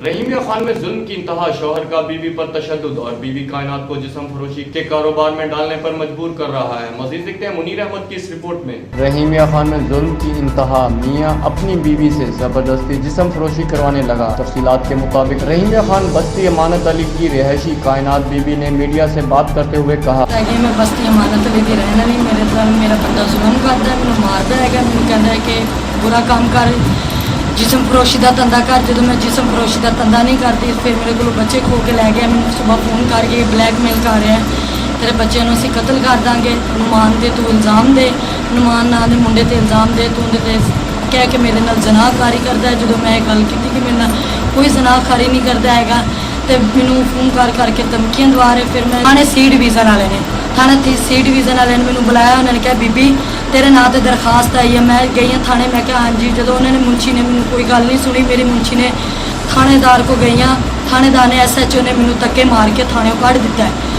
रहीमिया खान में जुल्म की इंतहा, शौहर का बीवी पर तशद्दुद और बीवी कायनात को जिस्म फरोशी के कारोबार में डालने पर मजबूर कर रहा है। मजीद देखते हैं मुनीर अहमद की इस रिपोर्ट में। रहीमिया खान में जुल्म की इंतहा, मियां अपनी बीवी से जबरदस्ती जिस्म फरोशी करवाने लगा। तफसीलात के मुताबिक रहीमिया खान बस्ती अमानत अली की रिहायशी कायनात बीबी ने मीडिया से बात करते हुए कहा, मैं बस्ती अमानत अली की रहना नहीं, मेरे साथ मेरा बंदा जुल्म करता है, मैंने मारता है, मैंने कहता है कि बुरा काम कर, जिसम फरोशी का धंधा कर। जो मैं जिसम फरोशी का धंधा नहीं करती, फिर मेरे को बच्चे खो के लै गया। मैंने सुबह फोन करके ब्लैकमेल कर रहा है, तेरे बच्चे असी कतल कर देंगे, नुमान दे तू इल्ज़ाम दे, नुमान ना दे मुंडे ते इल्ज़ाम दे, तू उन्हें कह के मेरे नाल जनाहकारी करता है। जो मैं गल की कि मेरे नाल कोई जनाहकारी नहीं करता है, तो मैनू फोन कर करके धमकियां दवा रहे। फिर मैं थाने सी डिवीज़न वाले ने थाने सी डिवीज़न वाले ने मैनू बुलाया, उन्होंने कहा बीबी तेरे नाँ ते दरखास्त आई है। मैं गई हाँ थाने, मैं कहा हाँ जी। जो उन्होंने मुंशी ने मैनू कोई गल नहीं सुनी, मेरी मुंशी ने थानेदार को गई हाँ, थानेदार ने SHO ने मैनू धक्के मार के थाने कढ़ दिता है।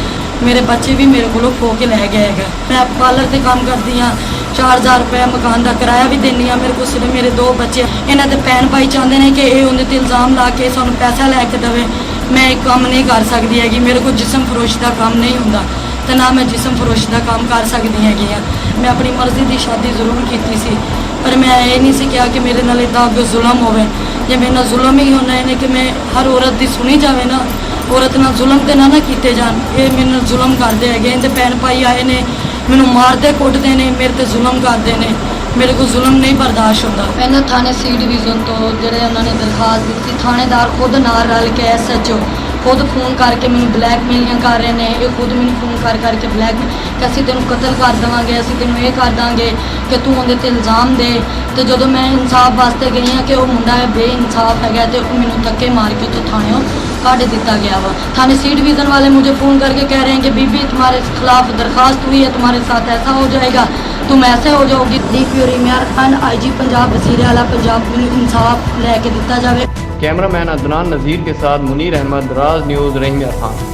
मेरे बच्चे भी मेरे को खो के लै गए है। मैं पार्लर से काम करती हाँ, 4000 रुपया मकान का किराया भी देनी हाँ। मेरे को सिर्फ मेरे 2 बच्चे, इन्हों के भैन भाई चाहते हैं कि ये उन्हें इल्ज़ाम ला के सानू पैसा लैके देवे। मैं एक काम नहीं कर सकती हैगी, मेरे को जिसम फरोशी का काम नहीं होंदा, तो ना मैं जिसम फरोशी का काम कर सकती हैगी हाँ। मैं अपनी मर्जी की शादी जरूर की सी, पर मैं ये नहीं सी कहा कि मेरे नाल इदा अगे जुल्म होवे। जे मेरे नाल जुल्म ही होना है कि मैं हर औरत की सुनी जाए ना, औरत नाल जुल्म तो ना किए जान। ये मेरे नाल जुल्म करते हैं, इनके भैन भाई आए ने मैनू मारते कुटते हैं, मेरे ते जुल्म करते हैं। मेरे को जुल्म नहीं बर्दाश्त होता। मैंने थाने सी डिवीज़न तो जोड़े उन्होंने दरखास्त दी थी, थानेदार खुद नाल रल के SHO खुद फोन करके मैंने ब्लैकमेलियां कर रहे हैं। ये खुद मैंने फोन कर करके ब्लैकमेल कि असीं तेनों कतल कर देवांगे, असीं तेनों ये कर देंगे कि तू उहदे ते इल्ज़ाम दे। तो जो मैं इंसाफ वास्ते गई हाँ कि वह मुंडा बेइंसाफ है, तो मैनू धक्के मार के तो थाने काट दिता गया वा। थाने सी डिवीज़न वाले मुझे फ़ोन करके कह रहे हैं कि बीबी तुम्हारे खिलाफ दरखास्त हुई है, तुम्हारे साथ ऐसा हो जाएगा, तुम ऐसे हो जाओगी। DPO रहीमिया खान IG पंजाब वज़ीर आला पंजाब, मैनू इंसाफ लैके दिता जाए। कैमरामैन अदनान नज़ीर के साथ मुनीर अहमद, राज न्यूज़, रहीमिया खान।